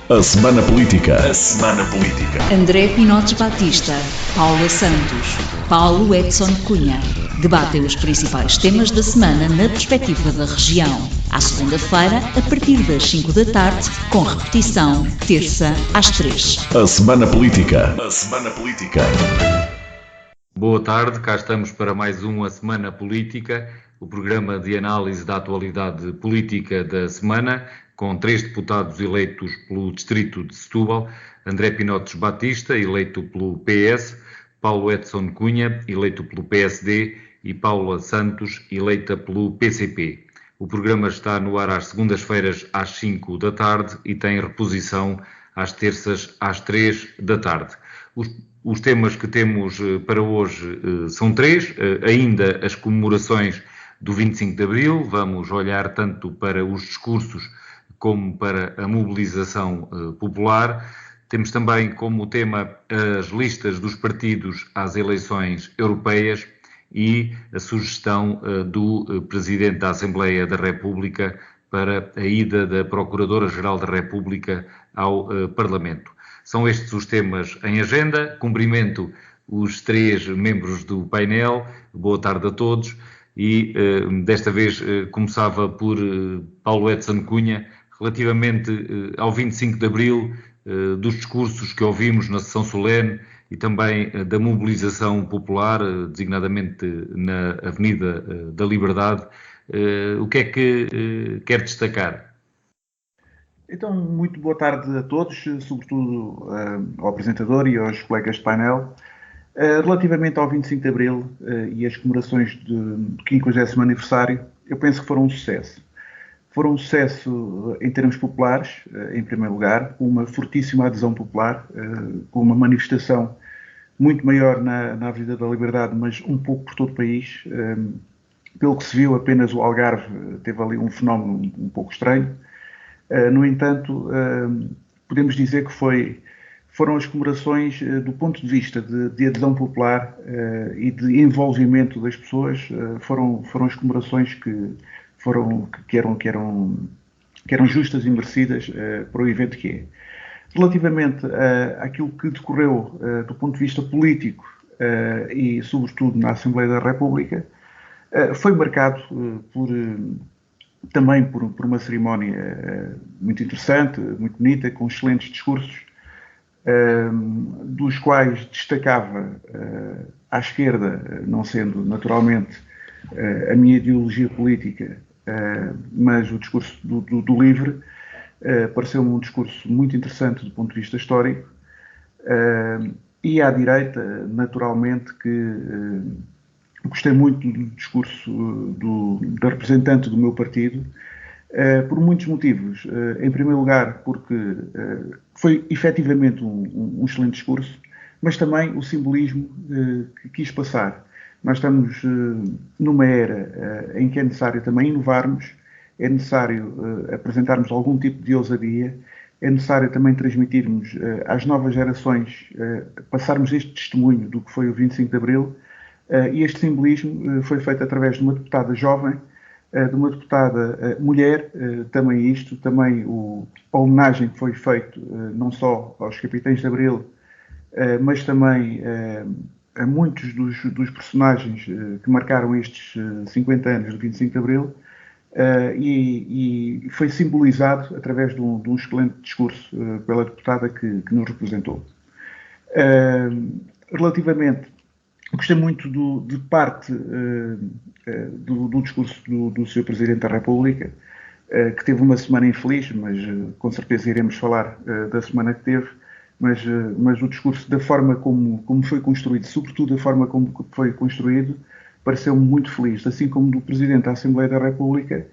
A Semana Política. A Semana Política. André Pinotes Batista, Paula Santos, Paulo Edson Cunha. Debatem os principais temas da semana na perspectiva da região. À segunda-feira, a partir das 5 da tarde, com repetição, terça às 3. A Semana Política. A Semana Política. Boa tarde, cá estamos para mais A Semana Política, o programa de análise da atualidade política da semana, com 3 deputados eleitos pelo Distrito de Setúbal: André Pinotes Batista, eleito pelo PS, Paulo Edson Cunha, eleito pelo PSD, e Paula Santos, eleita pelo PCP. O programa está no ar às segundas-feiras às 5 da tarde e tem reposição às terças às 3 da tarde. Os temas que temos para hoje são 3, ainda as comemorações do 25 de Abril. Vamos olhar tanto para os discursos como para a mobilização popular. Temos também como tema as listas dos partidos às eleições europeias e a sugestão do Presidente da Assembleia da República para a ida da Procuradora-Geral da República ao Parlamento. São estes os temas em agenda. Cumprimento os 3 membros do painel. Boa tarde a todos. E desta vez começava por Paulo Edson Cunha, relativamente ao 25 de Abril, dos discursos que ouvimos na sessão solene e também da mobilização popular, designadamente na Avenida da Liberdade. O que é que quer destacar? Então, muito boa tarde a todos, sobretudo ao apresentador e aos colegas de painel. Relativamente ao 25 de Abril e as comemorações do 50º aniversário, eu penso que foram um sucesso. Foram um sucesso em termos populares, em primeiro lugar, com uma fortíssima adesão popular, com uma manifestação muito maior na Avenida da Liberdade, mas um pouco por todo o país. Pelo que se viu, apenas o Algarve teve ali um fenómeno um pouco estranho. No entanto, podemos dizer que foram as comemorações, do ponto de vista de adesão popular e de envolvimento das pessoas, foram as comemorações que eram justas e merecidas para o evento que é. Relativamente àquilo que decorreu do ponto de vista político e, sobretudo, na Assembleia da República, foi marcado também por uma cerimónia muito interessante, muito bonita, com excelentes discursos, dos quais destacava à esquerda, não sendo naturalmente a minha ideologia política, mas o discurso do LIVRE, pareceu-me um discurso muito interessante do ponto de vista histórico, e à direita, naturalmente, que gostei muito do discurso da representante do meu partido, por muitos motivos. Em primeiro lugar, porque foi efetivamente um excelente discurso, mas também o simbolismo que quis passar. Nós estamos numa era em que é necessário também inovarmos, é necessário apresentarmos algum tipo de ousadia, é necessário também transmitirmos às novas gerações, passarmos este testemunho do que foi o 25 de Abril, e este simbolismo foi feito através de uma deputada jovem, de uma deputada mulher, também a homenagem que foi feita não só aos capitães de Abril, mas também a muitos dos personagens que marcaram estes 50 anos do 25 de Abril, e foi simbolizado através de um excelente discurso pela deputada que nos representou. Relativamente, gostei muito de parte do discurso do Sr. Presidente da República, que teve uma semana infeliz, mas com certeza iremos falar da semana que teve. Mas o discurso, da forma como foi construído, sobretudo da forma como foi construído, pareceu-me muito feliz, assim como do Presidente da Assembleia da República,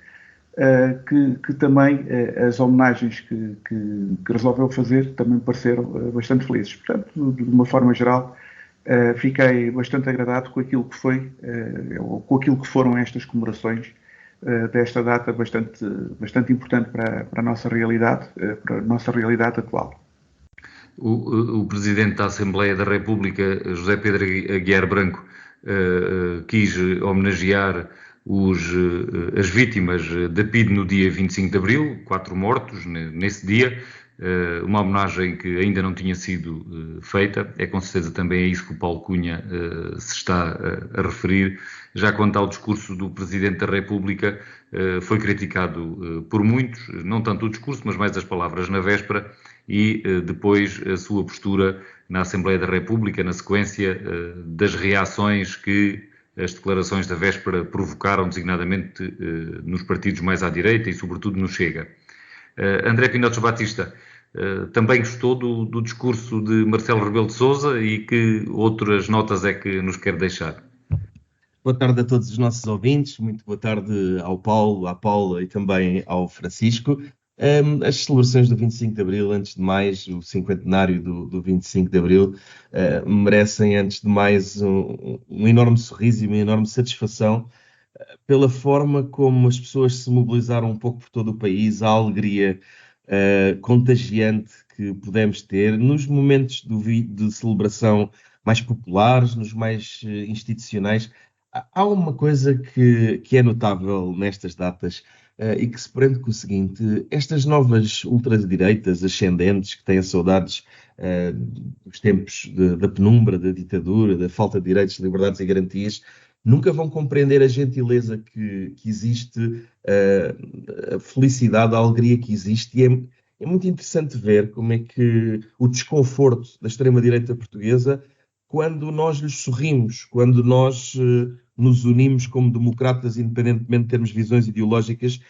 que também as homenagens que resolveu fazer também pareceram bastante felizes. Portanto, de uma forma geral, fiquei bastante agradado com aquilo que foi, ou com aquilo que foram estas comemorações desta data bastante importante para a nossa realidade atual. O Presidente da Assembleia da República, José Pedro Aguiar Branco, quis homenagear as vítimas da PIDE no dia 25 de Abril, 4 mortos nesse dia, uma homenagem que ainda não tinha sido feita. É com certeza também a isso que o Paulo Cunha se está a referir. Já quanto ao discurso do Presidente da República, foi criticado por muitos, não tanto o discurso, mas mais as palavras na véspera, e depois a sua postura na Assembleia da República, na sequência das reações que as declarações da véspera provocaram, designadamente nos partidos mais à direita e sobretudo no Chega. André Pinotes Batista também gostou do discurso de Marcelo Rebelo de Sousa, e que outras notas é que nos quer deixar? Boa tarde a todos os nossos ouvintes, muito boa tarde ao Paulo, à Paula e também ao Francisco. As celebrações do 25 de Abril, antes de mais, o cinquentenário do 25 de Abril, merecem, antes de mais, um enorme sorriso e uma enorme satisfação pela forma como as pessoas se mobilizaram um pouco por todo o país, a alegria contagiante que pudemos ter nos momentos de celebração mais populares, nos mais institucionais. Há uma coisa que é notável nestas datas e que se prende com o seguinte: estas novas ultradireitas ascendentes que têm saudades dos tempos da penumbra, da ditadura, da falta de direitos, de liberdades e garantias, nunca vão compreender a gentileza que existe, a felicidade, a alegria que existe, e é muito interessante ver como é que o desconforto da extrema-direita portuguesa, quando nós lhes sorrimos, quando nós nos unimos como democratas, independentemente de termos visões ideológicas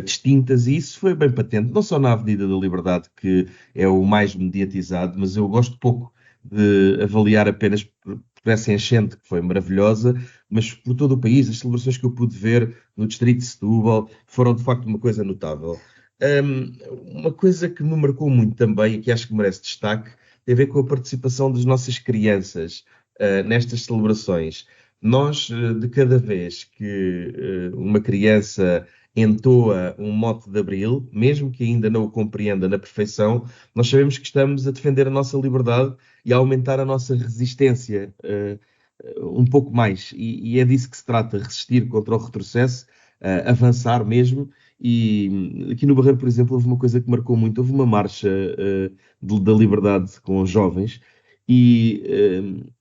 distintas, e isso foi bem patente, não só na Avenida da Liberdade, que é o mais mediatizado, mas eu gosto pouco de avaliar apenas por essa enchente, que foi maravilhosa, mas por todo o país. As celebrações que eu pude ver no distrito de Setúbal foram de facto uma coisa notável. Uma coisa que me marcou muito também e que acho que merece destaque tem a ver com a participação das nossas crianças nestas celebrações. Nós, de cada vez que uma criança entoa um mote de Abril, mesmo que ainda não o compreenda na perfeição, nós sabemos que estamos a defender a nossa liberdade e a aumentar a nossa resistência um pouco mais. E é disso que se trata: resistir contra o retrocesso, avançar mesmo. E aqui no Barreiro, por exemplo, houve uma coisa que marcou muito. Houve uma marcha da liberdade com os jovens, e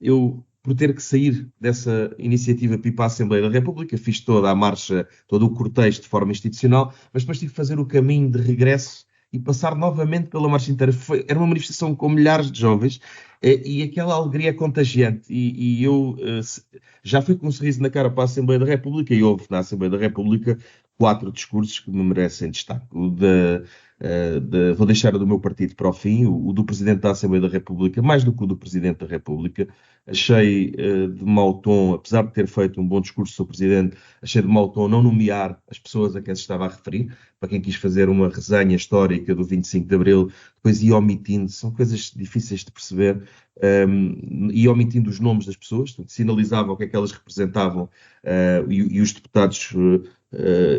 eu, por ter que sair dessa iniciativa para ir para a Assembleia da República, fiz toda a marcha, todo o cortejo de forma institucional, mas depois tive que fazer o caminho de regresso e passar novamente pela marcha inteira. Era uma manifestação com milhares de jovens e aquela alegria é contagiante. E eu já fui com um sorriso na cara para a Assembleia da República, e houve na Assembleia da República 4 discursos que me merecem destaque. Vou deixar o do meu partido para o fim, o do Presidente da Assembleia da República, mais do que o do Presidente da República. Achei de mau tom, apesar de ter feito um bom discurso sobre o Presidente, achei de mau tom não nomear as pessoas a quem se estava a referir. Para quem quis fazer uma resenha histórica do 25 de Abril, depois ia omitindo, são coisas difíceis de perceber, ia omitindo os nomes das pessoas, portanto, sinalizava o que é que elas representavam, e os deputados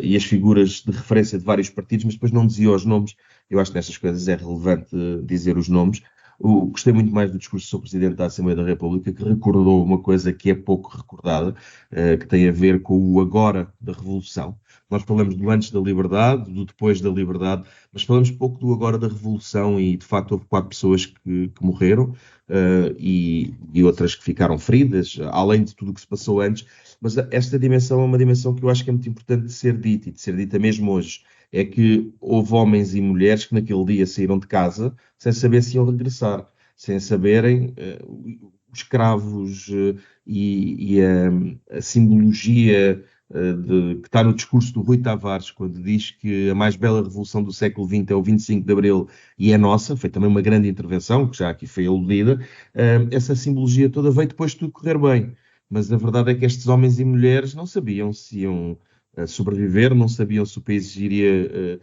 e as figuras de referência de vários partidos, mas depois não dizia os nomes. Eu acho que nessas coisas é relevante dizer os nomes. Gostei muito mais do discurso do Presidente da Assembleia da República, que recordou uma coisa que é pouco recordada, que tem a ver com o agora da Revolução. Nós falamos do antes da liberdade, do depois da liberdade, mas falamos pouco do agora da Revolução, e de facto houve 4 pessoas que morreram e outras que ficaram feridas, além de tudo o que se passou antes. Mas esta dimensão é uma dimensão que eu acho que é muito importante de ser dita, e de ser dita mesmo hoje. É que houve homens e mulheres que naquele dia saíram de casa sem saber se iam regressar, sem saberem os cravos e a simbologia que está no discurso do Rui Tavares, quando diz que a mais bela revolução do século XX é o 25 de Abril e é nossa. Foi também uma grande intervenção, que já aqui foi aludida. Essa simbologia toda veio depois de tudo correr bem. Mas a verdade é que estes homens e mulheres não sabiam se iam sobreviver, não sabiam se o país iria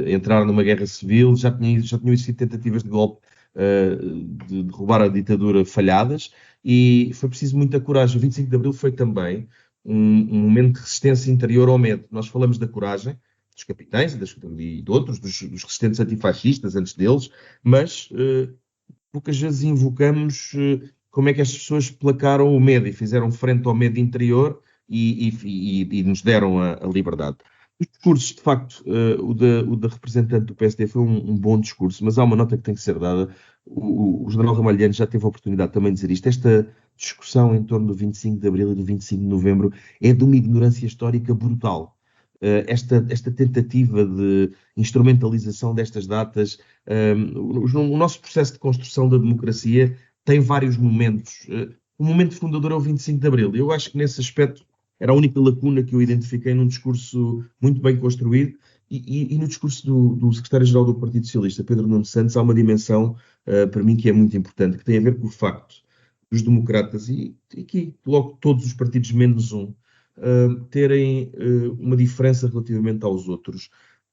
entrar numa guerra civil. Já tinham existido tentativas de golpe, de derrubar a ditadura, falhadas, e foi preciso muita coragem. O 25 de Abril foi também um momento de resistência interior ao medo. Nós falamos da coragem dos capitães e de outros, dos resistentes antifascistas antes deles, mas poucas vezes invocamos como é que as pessoas placaram o medo e fizeram frente ao medo interior e nos deram a liberdade. Os discursos, de facto, o da representante do PSD foi um bom discurso, mas há uma nota que tem que ser dada. O general Ramalhiano já teve a oportunidade também de dizer isto. Esta discussão em torno do 25 de Abril e do 25 de Novembro é de uma ignorância histórica brutal. Esta tentativa de instrumentalização destas datas, o nosso processo de construção da democracia tem vários momentos. O momento fundador é o 25 de Abril. Eu acho que nesse aspecto era a única lacuna que eu identifiquei num discurso muito bem construído e no discurso do secretário-geral do Partido Socialista, Pedro Nuno Santos, há uma dimensão, para mim, que é muito importante, que tem a ver com o facto dos democratas e aqui logo todos os partidos menos um, terem uma diferença relativamente aos outros,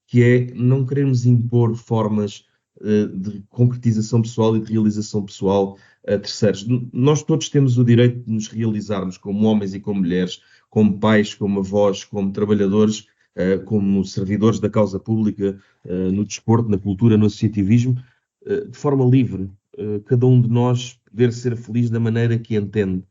que é não queremos impor formas de concretização pessoal e de realização pessoal a terceiros. Nós todos temos o direito de nos realizarmos como homens e como mulheres, como pais, como avós, como trabalhadores, como servidores da causa pública, no desporto, na cultura, no associativismo, de forma livre. Cada um de nós poder ser feliz da maneira que entende.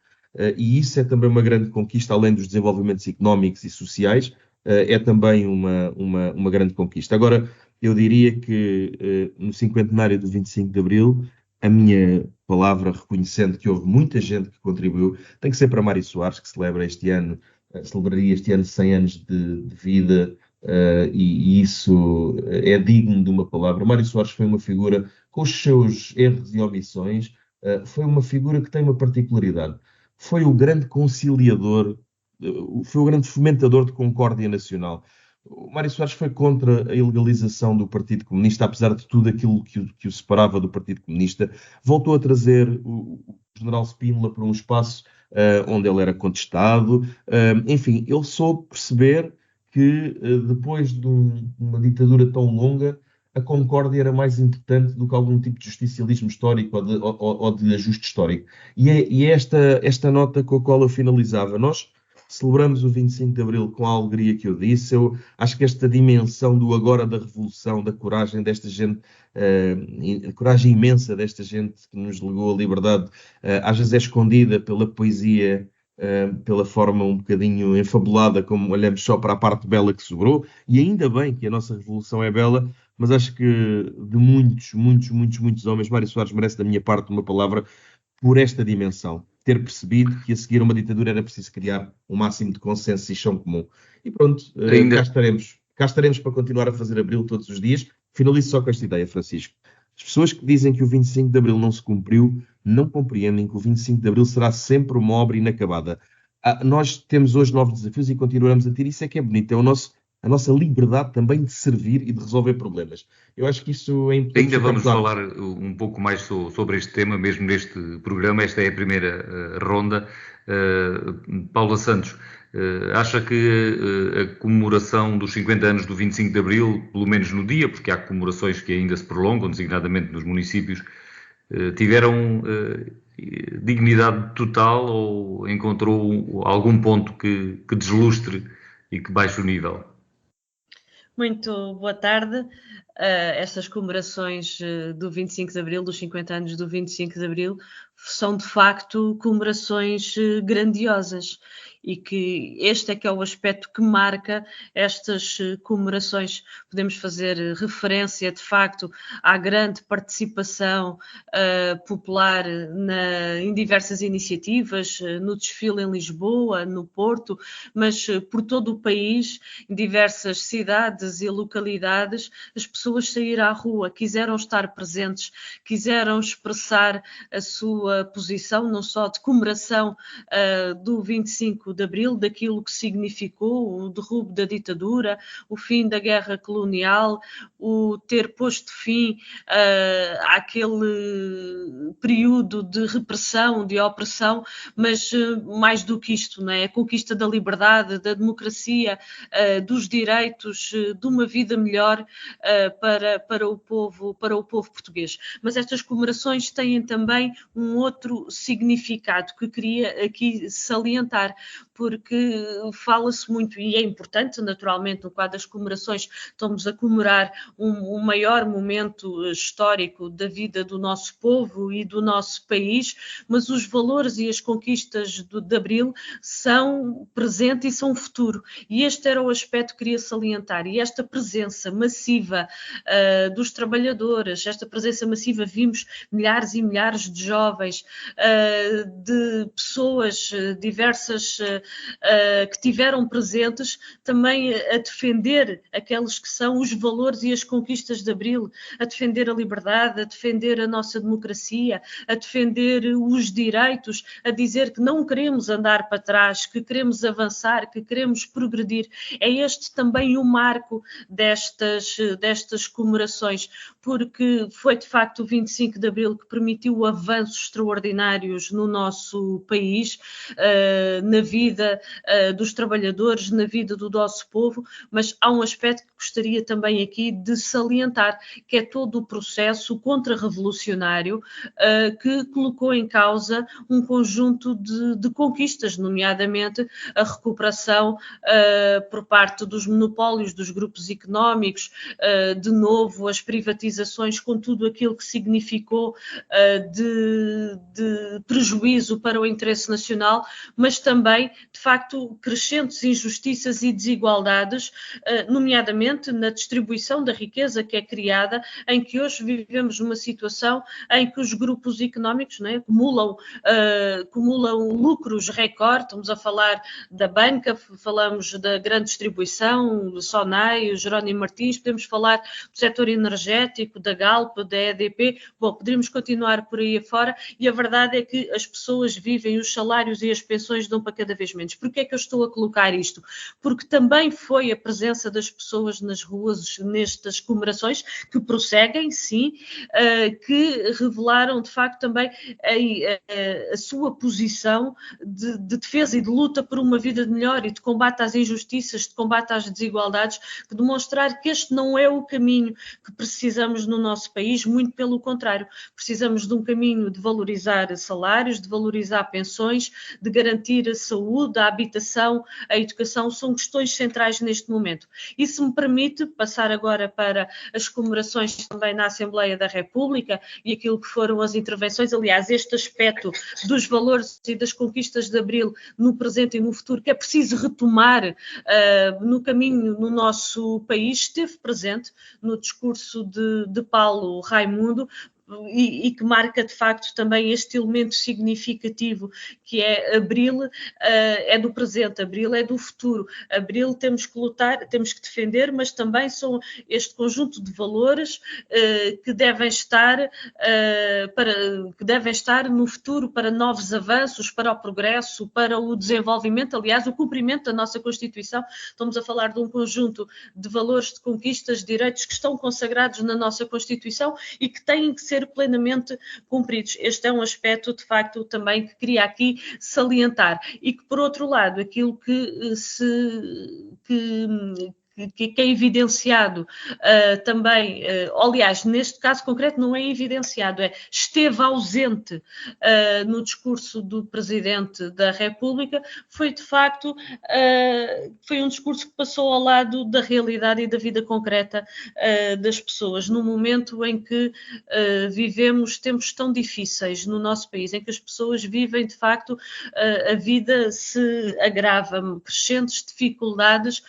E isso é também uma grande conquista, além dos desenvolvimentos económicos e sociais, é também uma grande conquista. Agora, eu diria que no cinquentenário do 25 de Abril, a minha palavra, reconhecendo que houve muita gente que contribuiu, tem que ser para Mário Soares, que celebraria este ano 100 anos de vida, e isso é digno de uma palavra. Mário Soares foi uma figura com os seus erros e omissões, foi uma figura que tem uma particularidade. Foi o grande conciliador, foi o grande fomentador de concórdia nacional. O Mário Soares foi contra a ilegalização do Partido Comunista, apesar de tudo aquilo que o separava do Partido Comunista. Voltou a trazer o general Spínola para um espaço onde ele era contestado. Enfim, ele soube perceber que depois de uma ditadura tão longa, a concórdia era mais importante do que algum tipo de justicialismo histórico ou de ajuste histórico. E é esta nota com a qual eu finalizava. Nós celebramos o 25 de Abril com a alegria que eu disse. Eu acho que esta dimensão do agora da revolução, da coragem desta gente, a coragem imensa desta gente que nos legou a liberdade, às vezes é escondida pela poesia, pela forma um bocadinho enfabulada, como olhamos só para a parte bela que sobrou, e ainda bem que a nossa revolução é bela, mas acho que de muitos homens, Mário Soares merece da minha parte uma palavra por esta dimensão. Ter percebido que a seguir uma ditadura era preciso criar um máximo de consenso e chão comum. E pronto, cá estaremos para continuar a fazer Abril todos os dias. Finalizo só com esta ideia, Francisco. As pessoas que dizem que o 25 de Abril não se cumpriu, não compreendem que o 25 de Abril será sempre uma obra inacabada. Nós temos hoje novos desafios e continuaremos a ter. Isso é que é bonito. É a nossa liberdade também de servir e de resolver problemas. Eu acho que isso é importante. Ainda vamos falar um pouco mais sobre este tema, mesmo neste programa. Esta é a primeira ronda. Paula Santos, acha que a comemoração dos 50 anos do 25 de Abril, pelo menos no dia, porque há comemorações que ainda se prolongam, designadamente nos municípios, tiveram dignidade total ou encontrou algum ponto que deslustre e que baixe o nível? Muito boa tarde. Estas comemorações do 25 de Abril, dos 50 anos do 25 de Abril, são de facto comemorações grandiosas e que este é que é o aspecto que marca estas comemorações. Podemos fazer referência, de facto, à grande participação popular em diversas iniciativas, no desfile em Lisboa, no Porto, mas por todo o país, em diversas cidades e localidades, as pessoas saíram à rua, quiseram estar presentes, quiseram expressar a sua posição, não só de comemoração do 25 de Abril, daquilo que significou o derrubo da ditadura, o fim da guerra colonial, o ter posto fim àquele período de repressão, de opressão, mas mais do que isto, não é? A conquista da liberdade, da democracia, dos direitos, de uma vida melhor para o povo português. Mas estas comemorações têm também um um outro significado que queria aqui salientar, porque fala-se muito, e é importante, naturalmente, no quadro das comemorações, estamos a comemorar um maior momento histórico da vida do nosso povo e do nosso país, mas os valores e as conquistas de Abril são presente e são futuro. E este era o aspecto que queria salientar. E esta presença massiva dos trabalhadores, esta presença massiva, vimos milhares e milhares de jovens, de pessoas diversas que tiveram presentes também a defender aqueles que são os valores e as conquistas de Abril, a defender a liberdade, a defender a nossa democracia, a defender os direitos, a dizer que não queremos andar para trás, que queremos avançar, que queremos progredir. É este também o marco destas comemorações, porque foi de facto o 25 de Abril que permitiu avanços extraordinários no nosso país, na vida dos trabalhadores, na vida do nosso povo, mas há um aspecto que gostaria também aqui de salientar, que é todo o processo contra-revolucionário que colocou em causa um conjunto de conquistas, nomeadamente a recuperação por parte dos monopólios, dos grupos económicos, de novo as privatizações com tudo aquilo que significou de prejuízo para o interesse nacional, mas também, de facto, crescentes injustiças e desigualdades, nomeadamente na distribuição da riqueza que é criada, em que hoje vivemos uma situação em que os grupos económicos, não é, acumulam lucros recorde. Estamos a falar da banca, falamos da grande distribuição, do Sonai, o Jerónimo Martins, podemos falar do setor energético, da Galp, da EDP, poderíamos continuar por aí afora, e a verdade é que as pessoas vivem, os salários e as pensões dão para cada vez menos. Porquê é que eu estou a colocar isto? Porque também foi a presença das pessoas nas ruas nestas comemorações que prosseguem, sim, que revelaram de facto também a sua posição de defesa e de luta por uma vida melhor e de combate às injustiças, de combate às desigualdades, que demonstrar que este não é o caminho que precisamos no nosso país, muito pelo contrário, precisamos de um caminho de valorizar salários, de valorizar pensões, de garantir a saúde, a habitação, a educação, são questões centrais neste momento. E se me permite passar agora para as comemorações também na Assembleia da República e aquilo que foram as intervenções, aliás, este aspecto dos valores e das conquistas de Abril no presente e no futuro, que é preciso retomar no caminho no nosso país, esteve presente no discurso de Paulo Raimundo, e que marca de facto também este elemento significativo que é Abril, é do presente, Abril é do futuro, Abril temos que lutar, temos que defender, mas também são este conjunto de valores que devem estar no futuro para novos avanços, para o progresso, para o desenvolvimento, aliás, o cumprimento da nossa Constituição. Estamos a falar de um conjunto de valores, de conquistas, de direitos que estão consagrados na nossa Constituição e que têm que ser plenamente cumpridos. Este é um aspecto, de facto, também que queria aqui salientar. E que, por outro lado, aquilo que é evidenciado também, aliás, neste caso concreto não é evidenciado, esteve ausente no discurso do Presidente da República, foi de facto, foi um discurso que passou ao lado da realidade e da vida concreta das pessoas, no momento em que vivemos tempos tão difíceis no nosso país, em que as pessoas vivem de facto, a vida se agrava, crescentes dificuldades,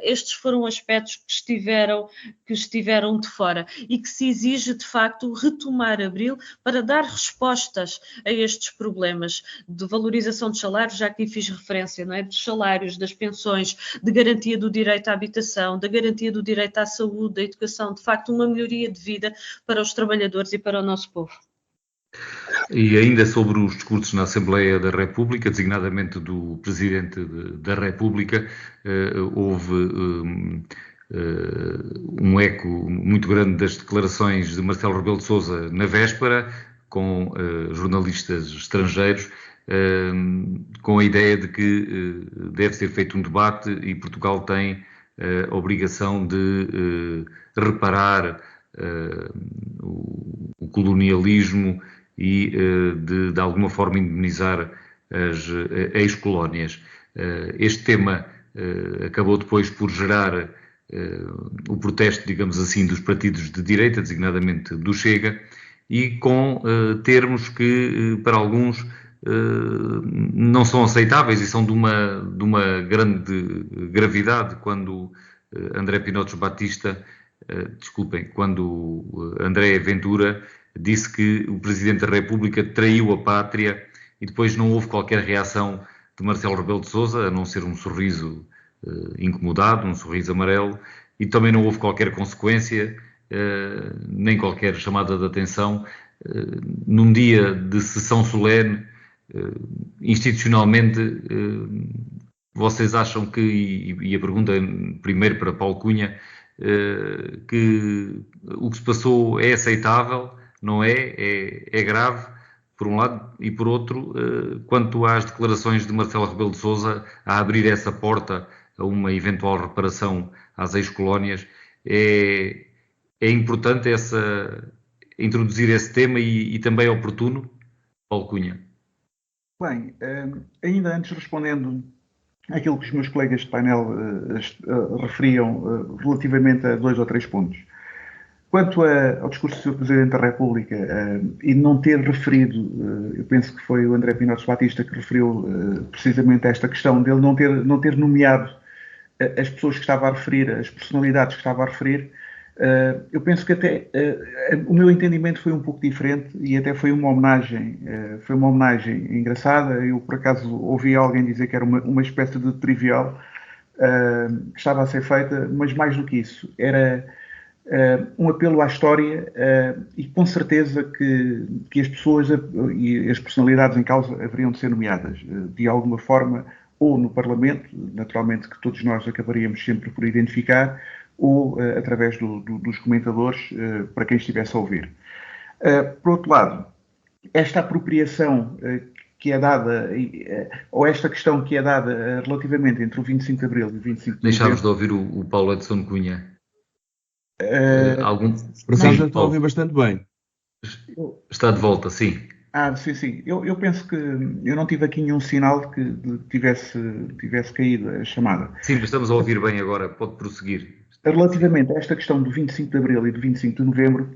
estes foram aspectos que estiveram de fora e que se exige, de facto, retomar Abril para dar respostas a estes problemas de valorização dos salários, já aqui fiz referência, não é? Dos salários, das pensões, de garantia do direito à habitação, da garantia do direito à saúde, da educação, de facto, uma melhoria de vida para os trabalhadores e para o nosso povo. E ainda sobre os discursos na Assembleia da República, designadamente do Presidente da República, houve um eco muito grande das declarações de Marcelo Rebelo de Sousa na véspera, com jornalistas estrangeiros, com a ideia de que deve ser feito um debate e Portugal tem a obrigação de reparar o colonialismo e de alguma forma indemnizar as ex-colónias. Este tema acabou depois por gerar o protesto, digamos assim, dos partidos de direita, designadamente do Chega, e com termos que, para alguns, não são aceitáveis e são de uma grande gravidade quando André Pinotes Batista, quando André Ventura disse que o Presidente da República traiu a pátria e depois não houve qualquer reação de Marcelo Rebelo de Sousa, a não ser um sorriso incomodado, um sorriso amarelo, e também não houve qualquer consequência, nem qualquer chamada de atenção. Num dia de sessão solene, institucionalmente, vocês acham que, e a pergunta primeiro para Paulo Cunha, que o que se passou é aceitável, não é? É grave, por um lado, e por outro, quanto às declarações de Marcelo Rebelo de Sousa a abrir essa porta a uma eventual reparação às ex-colónias, é importante introduzir esse tema e também é oportuno, Paulo Cunha? Bem, ainda antes respondendo àquilo que os meus colegas de painel referiam relativamente a 2 ou 3 pontos. Quanto ao discurso do Sr. Presidente da República e não ter referido, eu penso que foi o André Pinotes Batista que referiu precisamente esta questão dele não ter nomeado as pessoas que estava a referir, as personalidades que estava a referir, eu penso que até o meu entendimento foi um pouco diferente e até foi uma homenagem engraçada. Eu, por acaso, ouvi alguém dizer que era uma espécie de trivial que estava a ser feita, mas mais do que isso, era um apelo à história e com certeza que as pessoas e as personalidades em causa haveriam de ser nomeadas de alguma forma, ou no Parlamento, naturalmente que todos nós acabaríamos sempre por identificar, ou através dos comentadores, para quem estivesse a ouvir. Por outro lado, esta apropriação que é dada, ou esta questão que é dada relativamente entre o 25 de Abril e o 25 de Novembro... Deixámos de ouvir o Paulo Edson Cunha. Por acaso eu estou a ouvir bastante bem. Está de volta, sim. Sim. Eu penso que eu não tive aqui nenhum sinal de que tivesse caído a chamada. Sim, mas estamos a ouvir bem agora. Pode prosseguir. Relativamente a esta questão do 25 de Abril e do 25 de Novembro,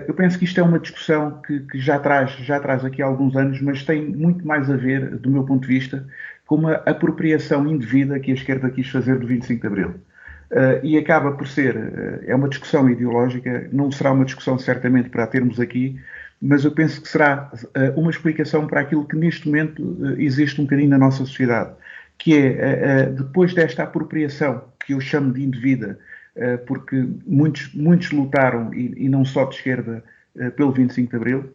eu penso que isto é uma discussão que já traz aqui há alguns anos, mas tem muito mais a ver, do meu ponto de vista, com uma apropriação indevida que a esquerda quis fazer do 25 de Abril. E acaba por ser, é uma discussão ideológica, não será uma discussão certamente para a termos aqui, mas eu penso que será uma explicação para aquilo que neste momento existe um bocadinho na nossa sociedade, que é, depois desta apropriação, que eu chamo de indevida, porque muitos lutaram, e não só de esquerda, pelo 25 de Abril,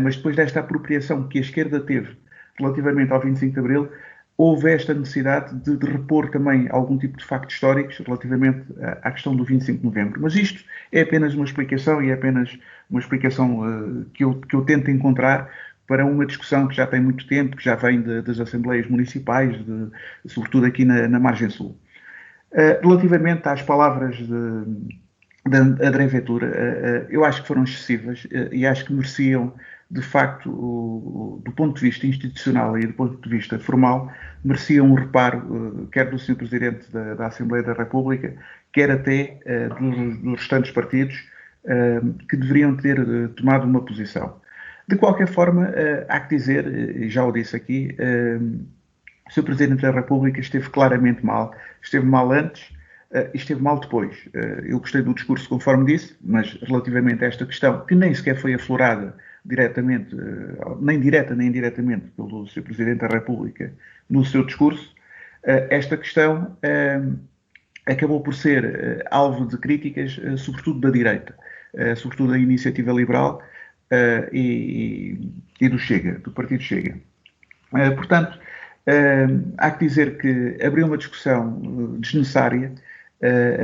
mas depois desta apropriação que a esquerda teve relativamente ao 25 de Abril, houve esta necessidade de repor também algum tipo de factos históricos relativamente à questão do 25 de Novembro. Mas isto é apenas uma explicação e é apenas uma explicação que eu tento encontrar para uma discussão que já tem muito tempo, que já vem das Assembleias Municipais, sobretudo aqui na Margem Sul. Relativamente às palavras de André Ventura, eu acho que foram excessivas e acho que mereciam, de facto, do ponto de vista institucional e do ponto de vista formal, mereciam um reparo, quer do Sr. Presidente da Assembleia da República, quer até dos restantes partidos, que deveriam ter tomado uma posição. De qualquer forma, há que dizer, e já o disse aqui, o Sr. Presidente da República esteve claramente mal. Esteve mal antes e esteve mal depois. Eu gostei do discurso, conforme disse, mas relativamente a esta questão, que nem sequer foi aflorada diretamente, nem direta nem indiretamente, pelo Sr. Presidente da República no seu discurso, esta questão acabou por ser alvo de críticas, sobretudo da direita, sobretudo da Iniciativa Liberal e do Chega, do Partido Chega. Portanto, há que dizer que abriu uma discussão desnecessária,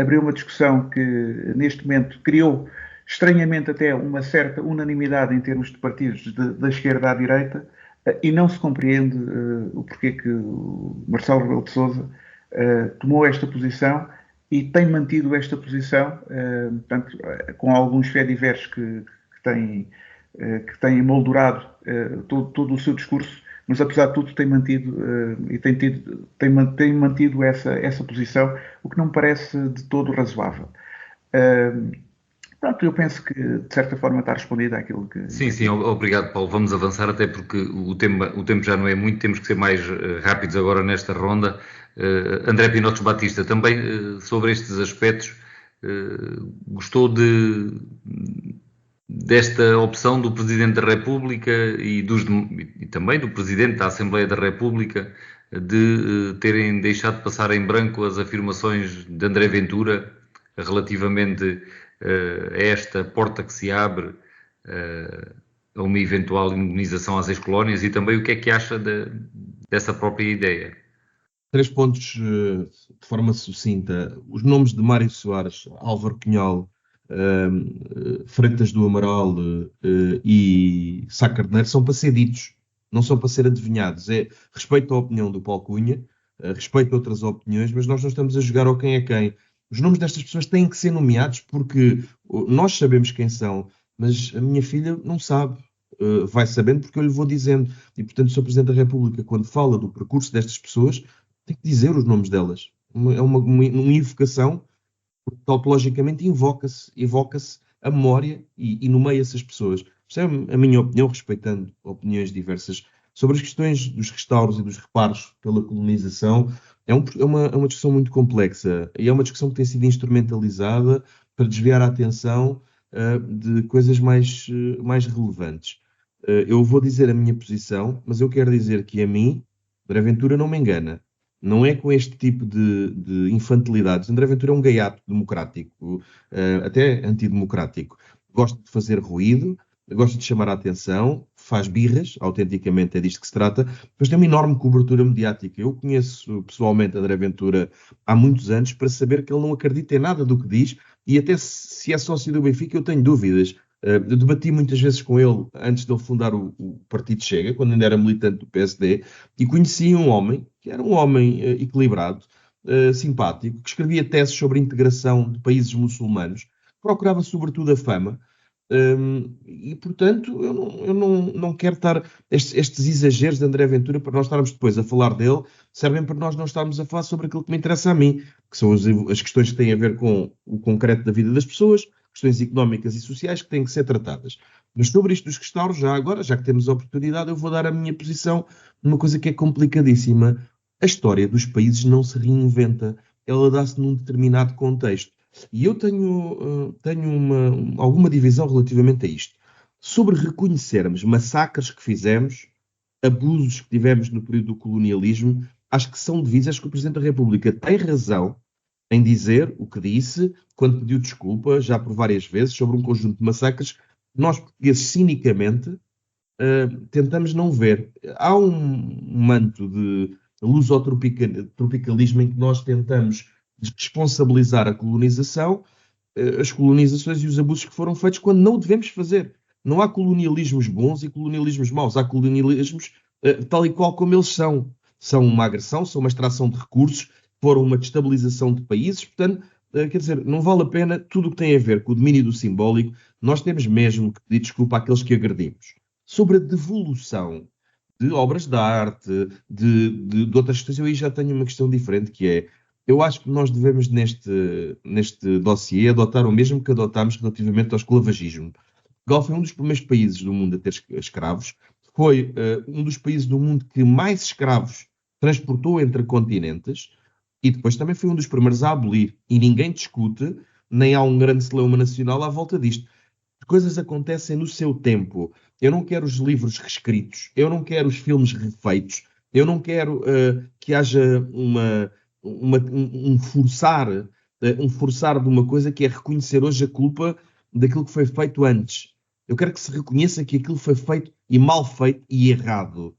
abriu uma discussão que neste momento criou estranhamente até uma certa unanimidade em termos de partidos da esquerda à direita, e não se compreende o porquê que o Marcelo Rebelo de Sousa tomou esta posição e tem mantido esta posição, portanto, com alguns fé diversos que que tem emoldurado todo o seu discurso, mas apesar de tudo tem mantido tem mantido essa posição, o que não me parece de todo razoável. Pronto, eu penso que de certa forma está respondido àquilo que... Sim, obrigado, Paulo. Vamos avançar, até porque o tempo já não é muito, temos que ser mais rápidos agora nesta ronda. André Pinotes Batista, também sobre estes aspectos, gostou desta opção do Presidente da República e também do Presidente da Assembleia da República de terem deixado passar em branco as afirmações de André Ventura relativamente a esta porta que se abre a uma eventual indemnização às ex-colónias, e também o que é que acha dessa própria ideia? 3 pontos de forma sucinta. Os nomes de Mário Soares, Álvaro Cunhal, Freitas do Amaral e Sá Carneiro são para ser ditos, não são para ser adivinhados. Respeito à opinião do Paulo Cunha, respeito a outras opiniões, mas nós não estamos a jogar ao quem é quem. Os nomes destas pessoas têm que ser nomeados porque nós sabemos quem são, mas a minha filha não sabe. Vai sabendo porque eu lhe vou dizendo. E, portanto, o Sr. Presidente da República, quando fala do percurso destas pessoas, tem que dizer os nomes delas. É uma invocação, porque tautologicamente evoca-se a memória e nomeia-se as pessoas. Esta é a minha opinião, respeitando opiniões diversas. Sobre as questões dos restauros e dos reparos pela colonização, é uma discussão muito complexa e é uma discussão que tem sido instrumentalizada para desviar a atenção de coisas mais relevantes. Eu vou dizer a minha posição, mas eu quero dizer que a mim, André Ventura não me engana. Não é com este tipo de infantilidades. André Ventura é um gaiato democrático, até antidemocrático. Gosta de fazer ruído, gosta de chamar a atenção, faz birras, autenticamente é disto que se trata, mas tem uma enorme cobertura mediática. Eu conheço pessoalmente André Ventura há muitos anos para saber que ele não acredita em nada do que diz, e até se é sócio do Benfica eu tenho dúvidas. Eu debati muitas vezes com ele antes de ele fundar o Partido Chega, quando ainda era militante do PSD, e conheci um homem, que era um homem equilibrado, simpático, que escrevia teses sobre a integração de países muçulmanos, procurava sobretudo a fama, e portanto eu não quero estar... Estes exageros de André Ventura, para nós estarmos depois a falar dele, servem para nós não estarmos a falar sobre aquilo que me interessa a mim, que são as questões que têm a ver com o concreto da vida das pessoas, questões económicas e sociais que têm que ser tratadas. Mas sobre isto dos restauros, já que temos a oportunidade, eu vou dar a minha posição numa coisa que é complicadíssima. A história dos países não se reinventa, ela dá-se num determinado contexto. E eu tenho alguma divisão relativamente a isto. Sobre reconhecermos massacres que fizemos, abusos que tivemos no período do colonialismo, acho que são devidos. Acho que o Presidente da República tem razão em dizer o que disse, quando pediu desculpa, já por várias vezes, sobre um conjunto de massacres que nós, portugueses, cinicamente, tentamos não ver. Há um manto de lusotropicalismo em que nós tentamos responsabilizar a colonização, as colonizações e os abusos que foram feitos, quando não o devemos fazer. Não há colonialismos bons e colonialismos maus. Há colonialismos tal e qual como eles são. São uma agressão, são uma extração de recursos, foram uma destabilização de países. Portanto, quer dizer, não vale a pena tudo o que tem a ver com o domínio do simbólico. Nós temos mesmo que pedir desculpa àqueles que agredimos. Sobre a devolução de obras de arte, de outras questões, eu aí já tenho uma questão diferente, que é: eu acho que nós devemos, neste dossiê, adotar o mesmo que adotámos relativamente ao esclavagismo. Portugal foi um dos primeiros países do mundo a ter escravos, foi um dos países do mundo que mais escravos transportou entre continentes, e depois também foi um dos primeiros a abolir. E ninguém discute, nem há um grande celeuma nacional à volta disto. As coisas acontecem no seu tempo. Eu não quero os livros reescritos, eu não quero os filmes refeitos, eu não quero que haja um forçar de uma coisa que é reconhecer hoje a culpa daquilo que foi feito antes. Eu quero que se reconheça que aquilo foi feito e mal feito e errado,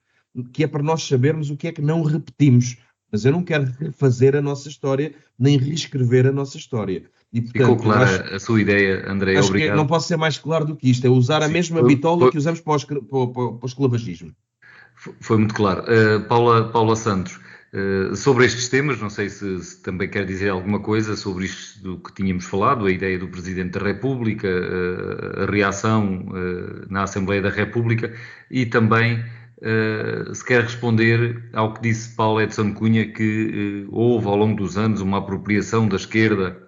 que é para nós sabermos o que é que não repetimos. Mas eu não quero refazer a nossa história, nem reescrever a nossa história. E, portanto, ficou clara a sua ideia, André, acho obrigado. Que não posso ser mais claro do que isto, é usar a mesma bitola que usamos para o esclavagismo. Foi muito claro. Paula Santos, Sobre estes temas, não sei se também quer dizer alguma coisa sobre isto do que tínhamos falado, a ideia do Presidente da República, a reação na Assembleia da República e também se quer responder ao que disse Paulo Edson Cunha, que houve ao longo dos anos uma apropriação da esquerda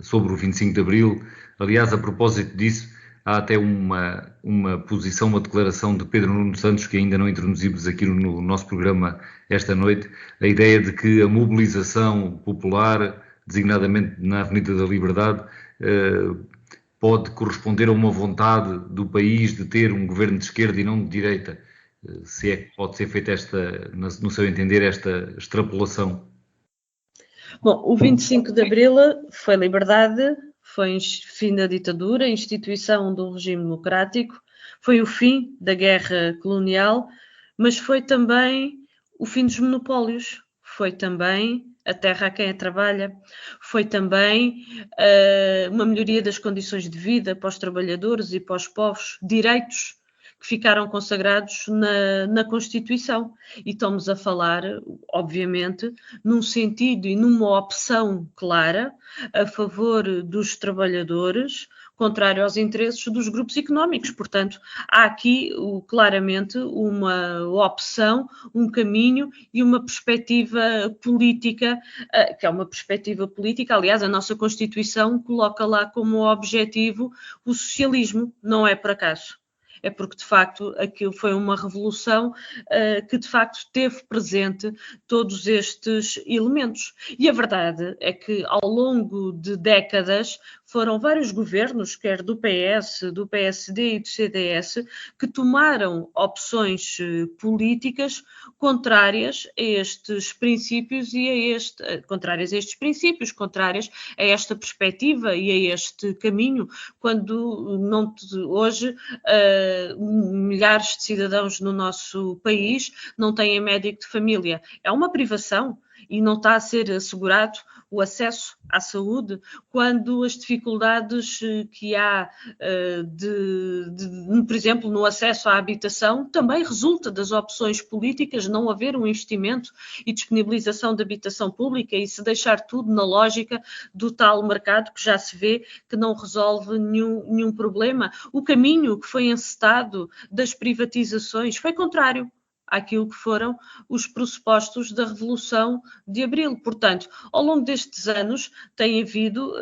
sobre o 25 de Abril. Aliás, a propósito disso, há até uma posição, uma declaração de Pedro Nuno Santos, que ainda não introduzimos aqui no nosso programa esta noite, a ideia de que a mobilização popular, designadamente na Avenida da Liberdade, pode corresponder a uma vontade do país de ter um governo de esquerda e não de direita. Se é que pode ser feita no seu entender, esta extrapolação. Bom, o 25 de Abril foi liberdade, foi fim da ditadura, instituição do regime democrático, foi o fim da guerra colonial, mas foi também o fim dos monopólios, foi também a terra a quem a trabalha, foi também uma melhoria das condições de vida para os trabalhadores e para os povos, direitos que ficaram consagrados na Constituição. E estamos a falar, obviamente, num sentido e numa opção clara a favor dos trabalhadores, contrário aos interesses dos grupos económicos. Portanto, há aqui claramente uma opção, um caminho e uma perspectiva política, que é uma perspectiva política. Aliás, a nossa Constituição coloca lá como objetivo o socialismo, não é por acaso. É porque, de facto, aquilo foi uma revolução que, de facto, teve presente todos estes elementos. E a verdade é que, ao longo de décadas, foram vários governos, quer do PS, do PSD e do CDS, que tomaram opções políticas contrárias a estes princípios contrárias a estes princípios, contrárias a esta perspectiva e a este caminho, quando hoje milhares de cidadãos no nosso país não têm médico de família. É uma privação e não está a ser assegurado o acesso à saúde, quando as dificuldades que há, por exemplo, no acesso à habitação, também resulta das opções políticas, não haver um investimento e disponibilização de habitação pública e se deixar tudo na lógica do tal mercado que já se vê que não resolve nenhum problema. O caminho que foi encetado das privatizações foi contrário àquilo que foram os pressupostos da Revolução de Abril. Portanto, ao longo destes anos tem havido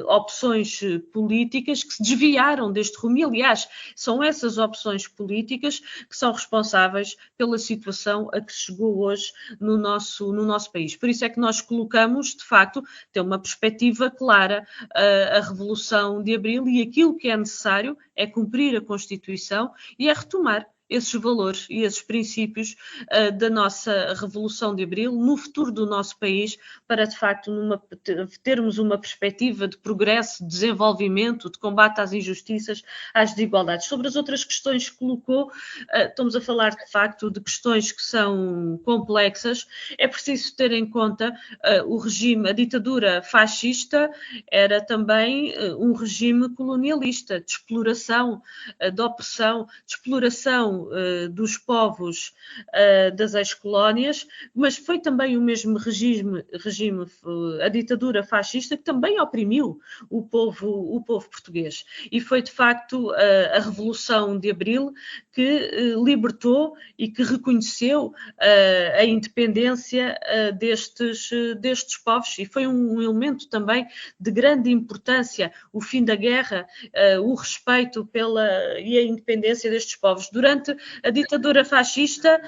opções políticas que se desviaram deste rumo e, aliás, são essas opções políticas que são responsáveis pela situação a que se chegou hoje no nosso país. Por isso é que nós colocamos, de facto, ter uma perspectiva clara a Revolução de Abril e aquilo que é necessário é cumprir a Constituição e é retomar esses valores e esses princípios da nossa Revolução de Abril no futuro do nosso país para, de facto, termos uma perspectiva de progresso, de desenvolvimento, de combate às injustiças, às desigualdades. Sobre as outras questões que colocou, estamos a falar, de facto, de questões que são complexas. É preciso ter em conta o regime, a ditadura fascista era também um regime colonialista, de exploração, de opressão, de exploração dos povos das ex-colónias, mas foi também o mesmo regime, a ditadura fascista, que também oprimiu o povo português. E foi, de facto, a Revolução de Abril que libertou e que reconheceu a independência destes povos. E foi um elemento também de grande importância, o fim da guerra, o respeito e a independência destes povos. Durante a ditadura fascista,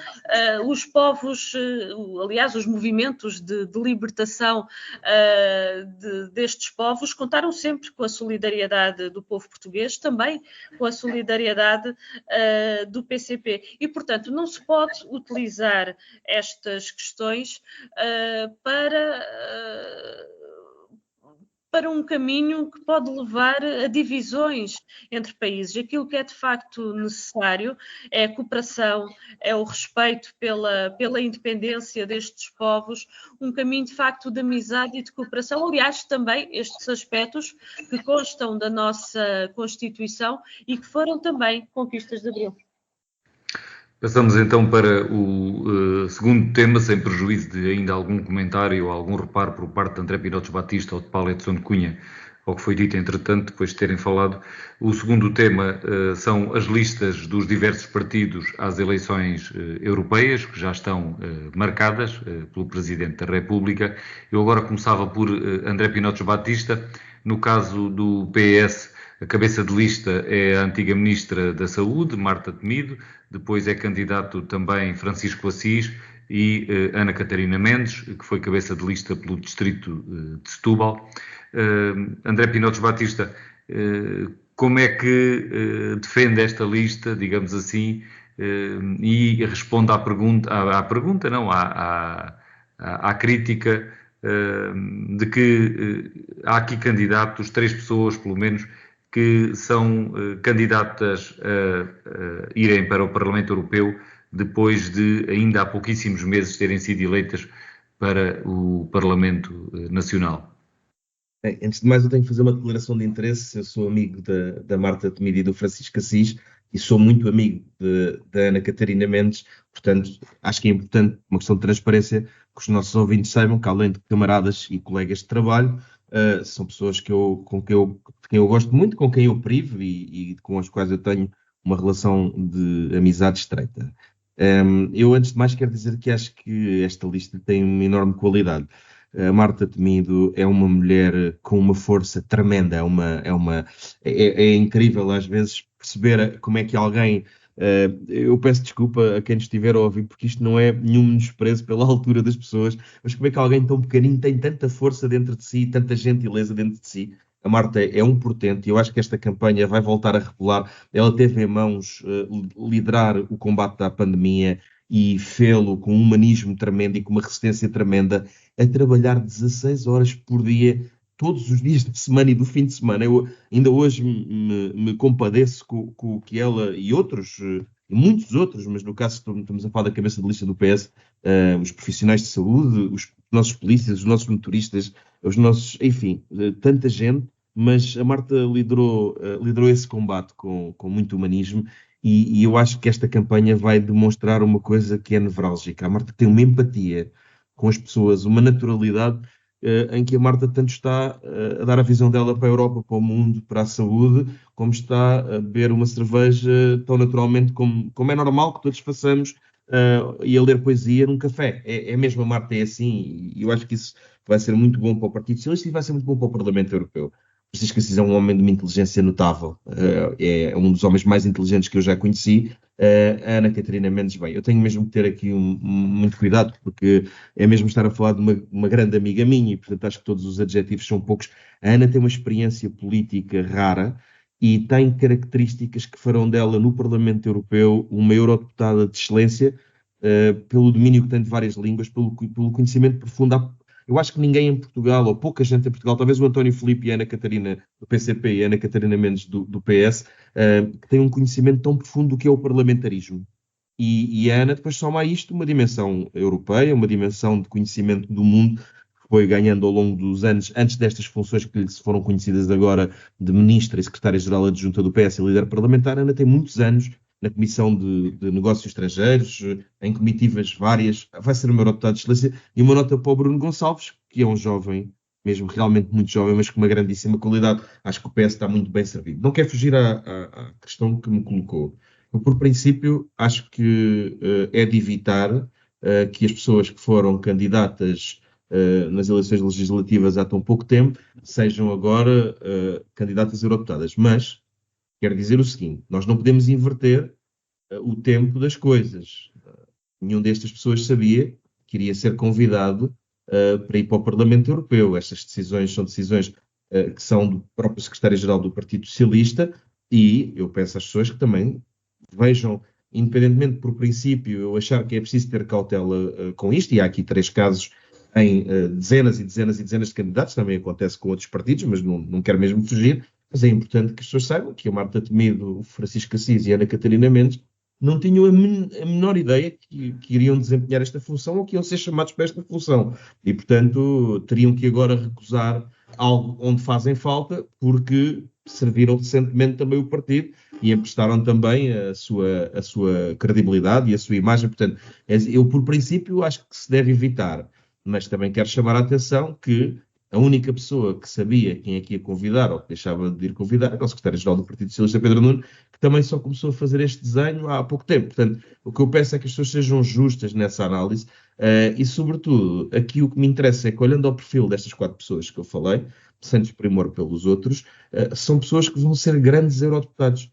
os povos, aliás, os movimentos de libertação destes povos contaram sempre com a solidariedade do povo português, também com a solidariedade do PCP. E, portanto, não se pode utilizar estas questões para um caminho que pode levar a divisões entre países. Aquilo que é de facto necessário é a cooperação, é o respeito pela independência destes povos, um caminho de facto de amizade e de cooperação. Aliás, também estes aspectos que constam da nossa Constituição e que foram também conquistas de Abril. Passamos então para o segundo tema, sem prejuízo de ainda algum comentário ou algum reparo por parte de André Pinotes Batista ou de Paulo Edson Cunha, ao que foi dito entretanto, depois de terem falado. O segundo tema são as listas dos diversos partidos às eleições europeias, que já estão marcadas pelo Presidente da República. Eu agora começava por André Pinotes Batista. No caso do PS, a cabeça de lista é a antiga Ministra da Saúde, Marta Temido. Depois é candidato também Francisco Assis e Ana Catarina Mendes, que foi cabeça de lista pelo distrito de Setúbal. André Pinotes Batista, como é que defende esta lista, digamos assim, e responde à crítica de que há aqui candidatos, 3 pessoas pelo menos, que são candidatas a irem para o Parlamento Europeu depois de ainda há pouquíssimos meses terem sido eleitas para o Parlamento Nacional. Antes de mais, eu tenho que fazer uma declaração de interesse. Eu sou amigo da Marta Temido e do Francisco Assis e sou muito amigo da Ana Catarina Mendes, portanto, acho que é importante, uma questão de transparência, que os nossos ouvintes saibam que, além de camaradas e colegas de trabalho, são pessoas de quem eu gosto muito, com quem eu privo e com as quais eu tenho uma relação de amizade estreita. Eu, antes de mais, quero dizer que acho que esta lista tem uma enorme qualidade. A Marta Temido é uma mulher com uma força tremenda, é incrível às vezes perceber como é que alguém... eu peço desculpa a quem estiver a ouvir, porque isto não é nenhum menosprezo pela altura das pessoas, mas como é que alguém tão pequenino tem tanta força dentro de si, tanta gentileza dentro de si. A Marta é um portento e eu acho que esta campanha vai voltar a revelar. Ela teve em mãos liderar o combate à pandemia e fê-lo com um humanismo tremendo e com uma resistência tremenda, a trabalhar 16 horas por dia, todos os dias da semana e do fim de semana. Eu ainda hoje me compadeço com o que ela e outros, e muitos outros, mas no caso estamos a falar da cabeça de lista do PS, os profissionais de saúde, os nossos polícias, os nossos motoristas, enfim, tanta gente, mas a Marta liderou esse combate com muito humanismo. E eu acho que esta campanha vai demonstrar uma coisa que é nevrálgica. A Marta tem uma empatia com as pessoas, uma naturalidade em que a Marta tanto está a dar a visão dela para a Europa, para o mundo, para a saúde, como está a beber uma cerveja tão naturalmente como é normal que todos façamos e a ler poesia num café. É mesmo, a Marta é assim, e eu acho que isso vai ser muito bom para o Partido Socialista e vai ser muito bom para o Parlamento Europeu. Francisco Assis é um homem de uma inteligência notável, é um dos homens mais inteligentes que eu já conheci. A Ana Catarina Mendes, bem, eu tenho mesmo que ter aqui muito cuidado, porque é mesmo estar a falar de uma grande amiga minha, e portanto acho que todos os adjetivos são poucos. A Ana tem uma experiência política rara e tem características que farão dela no Parlamento Europeu uma eurodeputada de excelência, pelo domínio que tem de várias línguas, pelo conhecimento profundo. Eu acho que ninguém em Portugal, ou pouca gente em Portugal, talvez o António Filipe e a Ana Catarina do PCP e a Ana Catarina Mendes do PS, que têm um conhecimento tão profundo do que é o parlamentarismo. E a Ana depois soma a isto uma dimensão europeia, uma dimensão de conhecimento do mundo, que foi ganhando ao longo dos anos, antes destas funções que lhe foram conhecidas agora, de Ministra e Secretária-Geral Adjunta do PS e líder parlamentar. A Ana tem muitos anos na Comissão de Negócios Estrangeiros, em comitivas várias, vai ser uma eurodeputada de excelência. E uma nota para o Bruno Gonçalves, que é um jovem, mesmo realmente muito jovem, mas com uma grandíssima qualidade. Acho que o PS está muito bem servido. Não quero fugir à questão que me colocou. Eu, por princípio, acho que é de evitar que as pessoas que foram candidatas nas eleições legislativas há tão pouco tempo sejam agora candidatas eurodeputadas. Mas quero dizer o seguinte: nós não podemos inverter o tempo das coisas. Nenhum destas pessoas sabia que iria ser convidado para ir para o Parlamento Europeu. Estas decisões são decisões que são do próprio secretário-geral do Partido Socialista, e eu peço às pessoas que também vejam, independentemente por princípio, eu achar que é preciso ter cautela com isto, e há aqui 3 casos em dezenas e dezenas e dezenas de candidatos, também acontece com outros partidos, mas não quero mesmo fugir. Mas é importante que as pessoas saibam que a Marta Temido, o Francisco Assis e a Ana Catarina Mendes não tinham a menor ideia que iriam desempenhar esta função ou que iam ser chamados para esta função. E, portanto, teriam que agora recusar algo onde fazem falta, porque serviram recentemente também o partido e emprestaram também a sua credibilidade e a sua imagem. Portanto, eu, por princípio, acho que se deve evitar, mas também quero chamar a atenção que a única pessoa que sabia quem é que ia convidar ou que deixava de ir convidar era o secretário-geral do Partido Socialista, Pedro Nuno, que também só começou a fazer este desenho há pouco tempo. Portanto, o que eu peço é que as pessoas sejam justas nessa análise e, sobretudo, aqui o que me interessa é que, olhando ao perfil destas 4 pessoas que eu falei, sem desprimor pelos outros, são pessoas que vão ser grandes eurodeputados.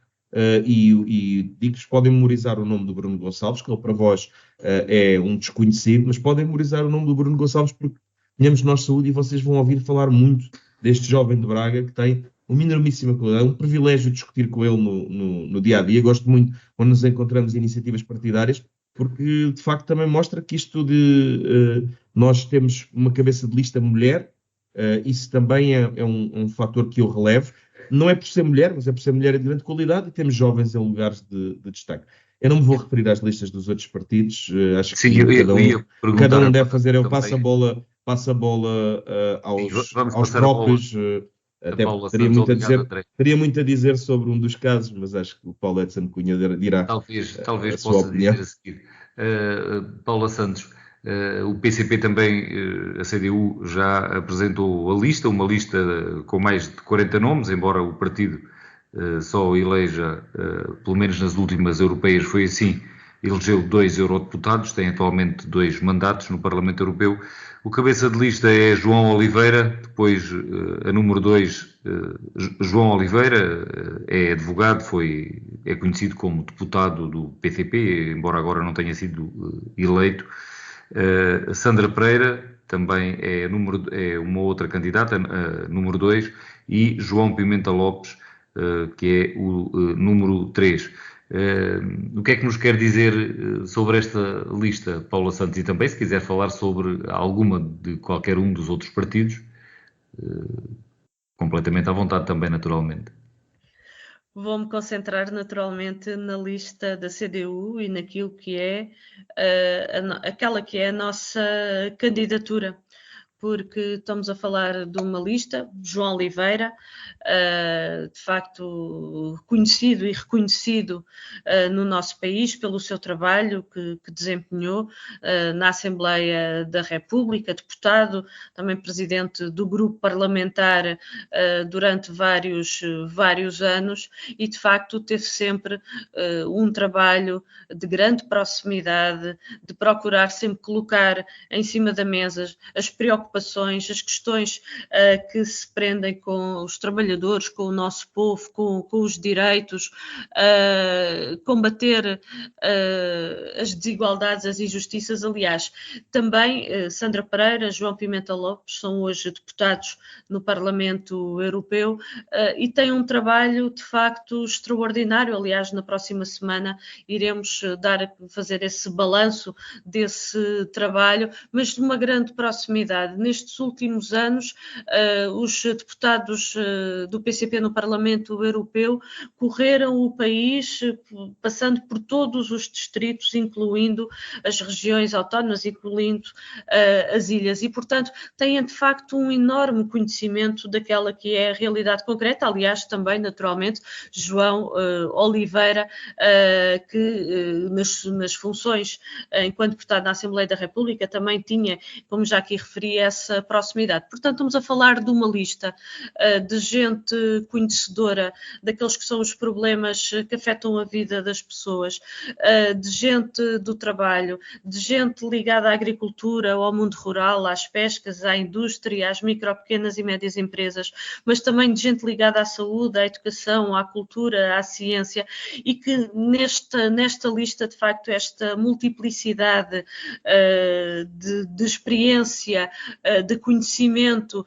E digo-vos, podem memorizar o nome do Bruno Gonçalves, que ele para vós é um desconhecido, mas podem memorizar o nome do Bruno Gonçalves porque tenhamos nós saúde e vocês vão ouvir falar muito deste jovem de Braga que tem uma enormíssima qualidade. É um privilégio discutir com ele no dia-a-dia. Gosto muito quando nos encontramos em iniciativas partidárias, porque de facto também mostra que isto de nós temos uma cabeça de lista mulher, isso também é um fator que eu relevo. Não é por ser mulher, mas é por ser mulher de grande qualidade e temos jovens em lugares de destaque. Eu não me vou referir às listas dos outros partidos, acho Sim, que cada um deve fazer. Eu também. passo a bola aos passar próprios, até Paula porque Santos, teria muito a dizer sobre um dos casos, mas acho que o Paulo Edson Cunha dirá talvez a sua possa opinião. dizer a seguir. Paula Santos, o PCP também, a CDU, já apresentou a lista, uma lista com mais de 40 nomes, embora o partido só eleja, pelo menos nas últimas europeias foi assim, elegeu 2 eurodeputados, tem atualmente 2 mandatos no Parlamento Europeu. O cabeça de lista é João Oliveira, depois a número 2, João Oliveira, é advogado, é conhecido como deputado do PCP, embora agora não tenha sido eleito. Sandra Pereira também é uma outra candidata, número 2, e João Pimenta Lopes, que é o número 3. O que é que nos quer dizer sobre esta lista, Paula Santos? E também, se quiser falar sobre alguma de qualquer um dos outros partidos, completamente à vontade também, naturalmente. Vou-me concentrar naturalmente na lista da CDU e naquilo que é aquela que é a nossa candidatura, porque estamos a falar de uma lista, João Oliveira, de facto conhecido e reconhecido no nosso país pelo seu trabalho que desempenhou na Assembleia da República, deputado, também presidente do grupo parlamentar durante vários anos e de facto teve sempre um trabalho de grande proximidade, de procurar sempre colocar em cima da mesa as preocupações, as questões que se prendem com os trabalhadores, com o nosso povo, com os direitos, combater as desigualdades, as injustiças. Aliás, também Sandra Pereira, João Pimenta Lopes são hoje deputados no Parlamento Europeu e têm um trabalho de facto extraordinário. Aliás, na próxima semana iremos fazer esse balanço desse trabalho, mas de uma grande proximidade. Nestes últimos anos, os deputados do PCP no Parlamento Europeu correram o país, passando por todos os distritos, incluindo as regiões autónomas, incluindo as ilhas, e, portanto, têm de facto um enorme conhecimento daquela que é a realidade concreta. Aliás, também, naturalmente, João Oliveira, que nas funções enquanto deputado na Assembleia da República também tinha, como já aqui referi, essa proximidade. Portanto, estamos a falar de uma lista de gente conhecedora daqueles que são os problemas que afetam a vida das pessoas, de gente do trabalho, de gente ligada à agricultura, ao mundo rural, às pescas, à indústria, às micro, pequenas e médias empresas, mas também de gente ligada à saúde, à educação, à cultura, à ciência, e que nesta lista, de facto, esta multiplicidade de experiência, de conhecimento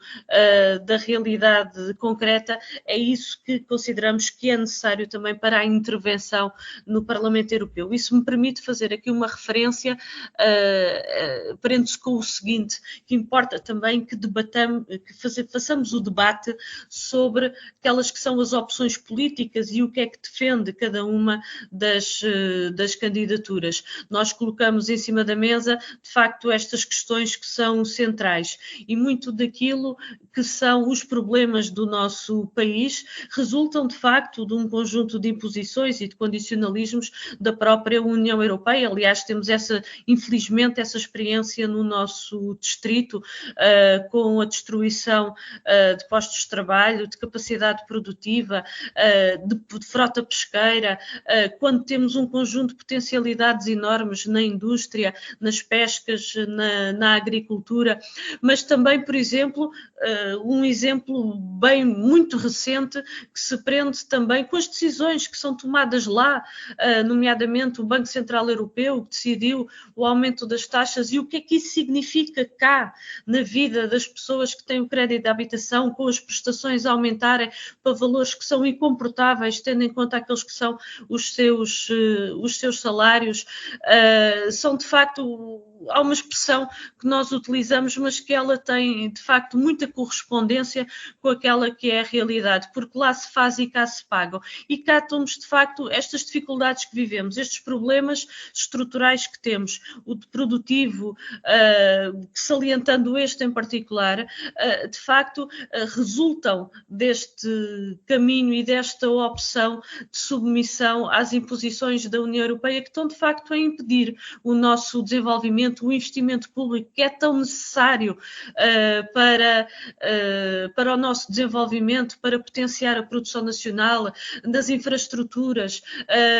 da realidade concreta, é isso que consideramos que é necessário também para a intervenção no Parlamento Europeu. Isso me permite fazer aqui uma referência, prende-se com o seguinte, que importa também que façamos o debate sobre aquelas que são as opções políticas e o que é que defende cada uma das candidaturas. Nós colocamos em cima da mesa, de facto, estas questões que são centrais. sociais, e muito daquilo que são os problemas do nosso país resultam, de facto, de um conjunto de imposições e de condicionalismos da própria União Europeia. Aliás, temos infelizmente, essa experiência no nosso distrito, com a destruição de postos de trabalho, de capacidade produtiva, de frota pesqueira, quando temos um conjunto de potencialidades enormes na indústria, nas pescas, na agricultura, mas também, por exemplo, um exemplo muito recente que se prende também com as decisões que são tomadas lá, nomeadamente o Banco Central Europeu, que decidiu o aumento das taxas, e o que é que isso significa cá na vida das pessoas que têm o crédito de habitação, com as prestações a aumentarem para valores que são incomportáveis, tendo em conta aqueles que são os seus salários. São, de facto, há uma expressão que nós utilizamos, mas que ela tem, de facto, muita correspondência com aquela que é a realidade, porque lá se faz e cá se pagam. E cá temos, de facto, estas dificuldades que vivemos, estes problemas estruturais que temos, o de produtivo, salientando este em particular, de facto, resultam deste caminho e desta opção de submissão às imposições da União Europeia, que estão, de facto, a impedir o nosso desenvolvimento, o investimento público que é tão necessário para o nosso desenvolvimento, para potenciar a produção nacional, nas infraestruturas,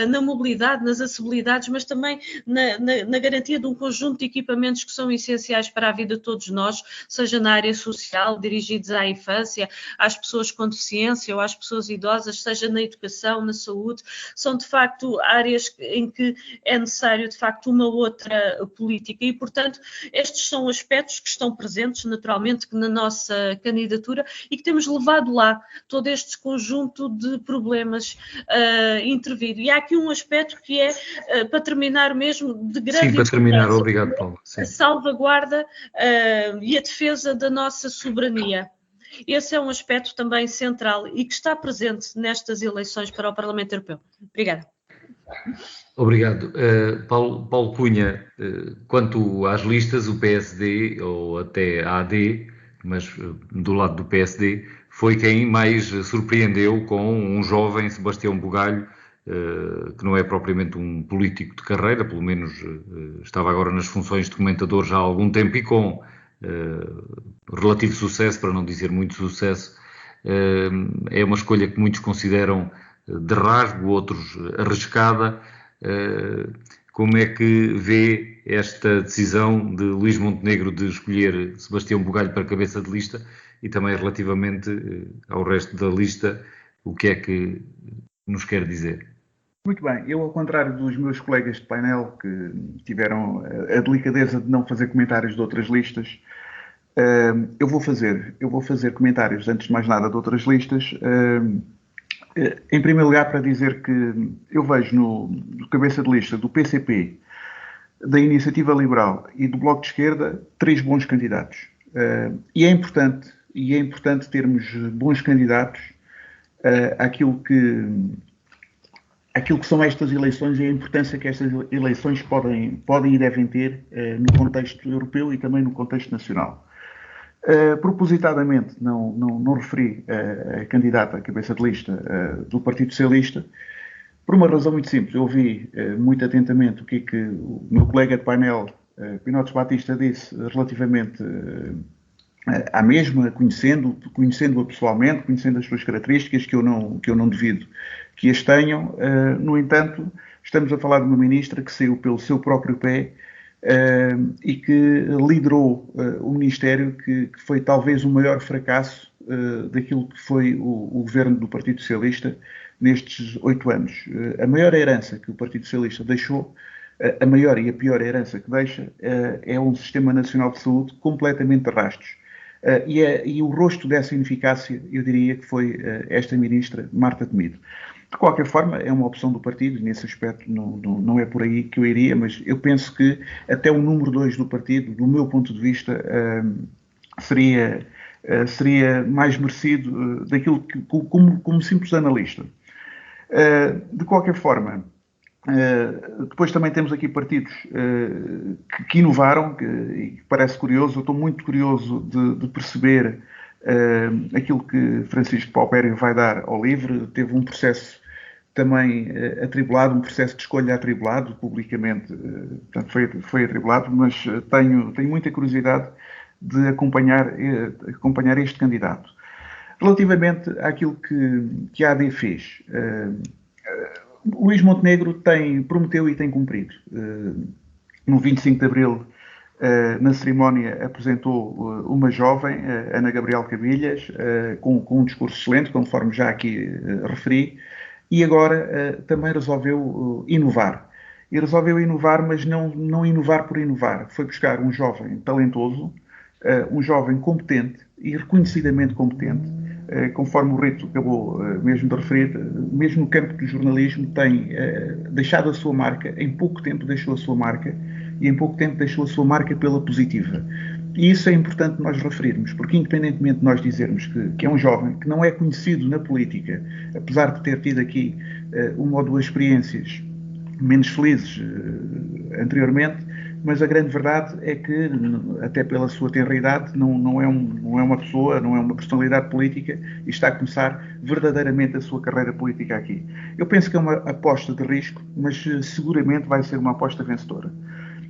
na mobilidade, nas acessibilidades, mas também na garantia de um conjunto de equipamentos que são essenciais para a vida de todos nós, seja na área social, dirigidos à infância, às pessoas com deficiência ou às pessoas idosas, seja na educação, na saúde. São, de facto, áreas em que é necessário, de facto, uma outra política e, portanto, estes são aspectos que estão presentes, naturalmente, na nossa candidatura e que temos levado lá todo este conjunto de problemas intervido. E há aqui um aspecto que é, para terminar mesmo, de grande Sim, para terminar, obrigado, Paulo. Sim. A salvaguarda e a defesa da nossa soberania. Esse é um aspecto também central e que está presente nestas eleições para o Parlamento Europeu. Obrigada. Obrigado. Paulo Cunha, quanto às listas, o PSD, ou até a AD, mas do lado do PSD, foi quem mais surpreendeu com um jovem Sebastião Bugalho, que não é propriamente um político de carreira, pelo menos estava agora nas funções de comentador já há algum tempo e com relativo sucesso, para não dizer muito sucesso. É uma escolha que muitos consideram de rasgo, outros arriscada. Como é que vê esta decisão de Luís Montenegro de escolher Sebastião Bugalho para cabeça de lista e também relativamente ao resto da lista, o que é que nos quer dizer? Muito bem, eu, ao contrário dos meus colegas de painel que tiveram a delicadeza de não fazer comentários de outras listas, eu vou fazer comentários, antes de mais nada, de outras listas. Em primeiro lugar, para dizer que eu vejo no cabeça de lista do PCP, da Iniciativa Liberal e do Bloco de Esquerda 3 bons candidatos. E é importante termos bons candidatos àquilo que são estas eleições e a importância que estas eleições podem e devem ter no contexto europeu e também no contexto nacional. Propositadamente não referi a candidata à cabeça de lista do Partido Socialista, por uma razão muito simples. Eu ouvi muito atentamente o que o meu colega de painel, Pinotes Batista, disse relativamente à mesma, conhecendo-a pessoalmente, conhecendo as suas características, que eu não duvido que as tenham. No entanto, estamos a falar de uma ministra que saiu pelo seu próprio pé e que liderou o Ministério que foi talvez o maior fracasso daquilo que foi o governo do Partido Socialista nestes 8 anos. A maior herança que o Partido Socialista deixou, a maior e a pior herança que deixa, é um Sistema Nacional de Saúde completamente de rastros. E o rosto dessa ineficácia, eu diria que foi esta ministra, Marta Temido. De qualquer forma, é uma opção do partido, e nesse aspecto não é por aí que eu iria, mas eu penso que até o número 2 do partido, do meu ponto de vista, seria mais merecido daquilo que, como simples analista. De qualquer forma, Depois também temos aqui partidos que inovaram, e parece curioso. Eu estou muito curioso de perceber aquilo que Francisco Paupério vai dar ao LIVRE. Teve um processo também atribulado, um processo de escolha atribulado, publicamente, portanto foi atribulado, mas tenho muita curiosidade de acompanhar este candidato. Relativamente àquilo que a AD fez, Luís Montenegro prometeu e tem cumprido. No 25 de Abril, na cerimónia, apresentou uma jovem, Ana Gabriel Cabilhas, com um discurso excelente, conforme já aqui referi, e agora também resolveu inovar. E resolveu inovar, mas não inovar por inovar. Foi buscar um jovem talentoso, um jovem competente e reconhecidamente competente, conforme o Rito acabou mesmo de referir, mesmo no campo do jornalismo, tem deixado a sua marca. Em pouco tempo deixou a sua marca, e em pouco tempo deixou a sua marca pela positiva. E isso é importante nós referirmos, porque independentemente de nós dizermos que é um jovem que não é conhecido na política, apesar de ter tido aqui uma ou duas experiências menos felizes anteriormente, mas a grande verdade é que, até pela sua tenra idade, não é uma pessoa, não é uma personalidade política, e está a começar verdadeiramente a sua carreira política aqui. Eu penso que é uma aposta de risco, mas seguramente vai ser uma aposta vencedora.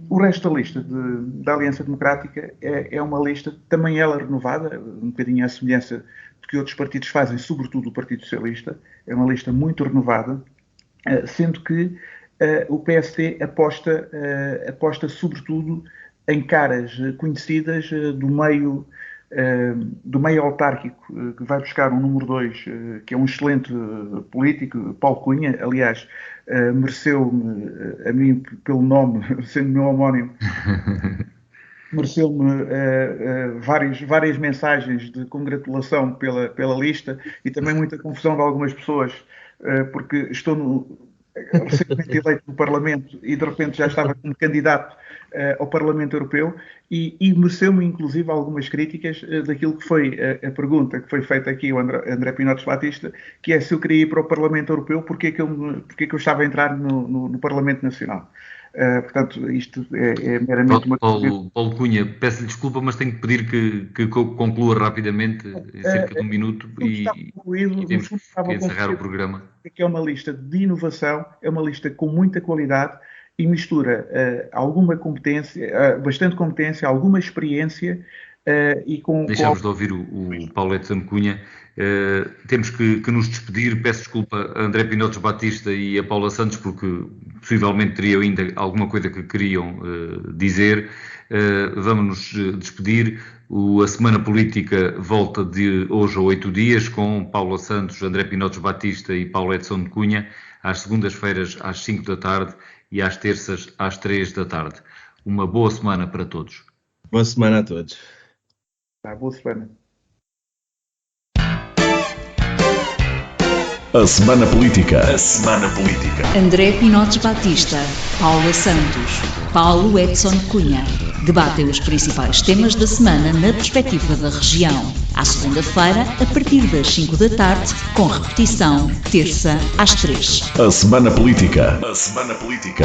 O resto da lista da Aliança Democrática é uma lista, também ela renovada, um bocadinho à semelhança do que outros partidos fazem, sobretudo o Partido Socialista. É uma lista muito renovada, sendo que o PSD aposta sobretudo em caras conhecidas do meio autárquico, que vai buscar um número 2, que é um excelente político, Paulo Cunha. Aliás, mereceu-me, a mim, pelo nome, sendo meu homónimo, mereceu-me várias mensagens de congratulação pela lista, e também muita confusão de algumas pessoas, porque estou recentemente eleito no Parlamento e de repente já estava como candidato ao Parlamento Europeu, e mereceu-me inclusive algumas críticas daquilo que foi a pergunta que foi feita aqui ao André Pinotes Batista, que é se eu queria ir para o Parlamento Europeu, porque que eu estava a entrar no Parlamento Nacional. Portanto, isto é meramente uma... Paulo Cunha, peço-lhe desculpa, mas tenho que pedir que conclua rapidamente, em cerca de um minuto, e temos que encerrar o programa. Que é uma lista de inovação, é uma lista com muita qualidade e mistura alguma competência, bastante competência, alguma experiência e com... Deixámos de ouvir o Paulo Edson Cunha. Temos que nos despedir. Peço desculpa a André Pinotes Batista e a Paula Santos, porque possivelmente teriam ainda alguma coisa que queriam dizer. Vamos nos despedir. A Semana Política volta de hoje a 8 dias, com Paula Santos, André Pinotes Batista e Paulo Edson Cunha, às segundas-feiras às 5 da tarde e às terças às 3 da tarde. Uma boa semana para todos. Boa semana a todos. Boa semana. A Semana Política. A Semana Política. André Pinotes Batista, Paula Santos, Paulo Edson Cunha. Debatem os principais temas da semana na perspectiva da região. À segunda-feira, a partir das 5 da tarde, com repetição, terça às 3. A Semana Política. A Semana Política.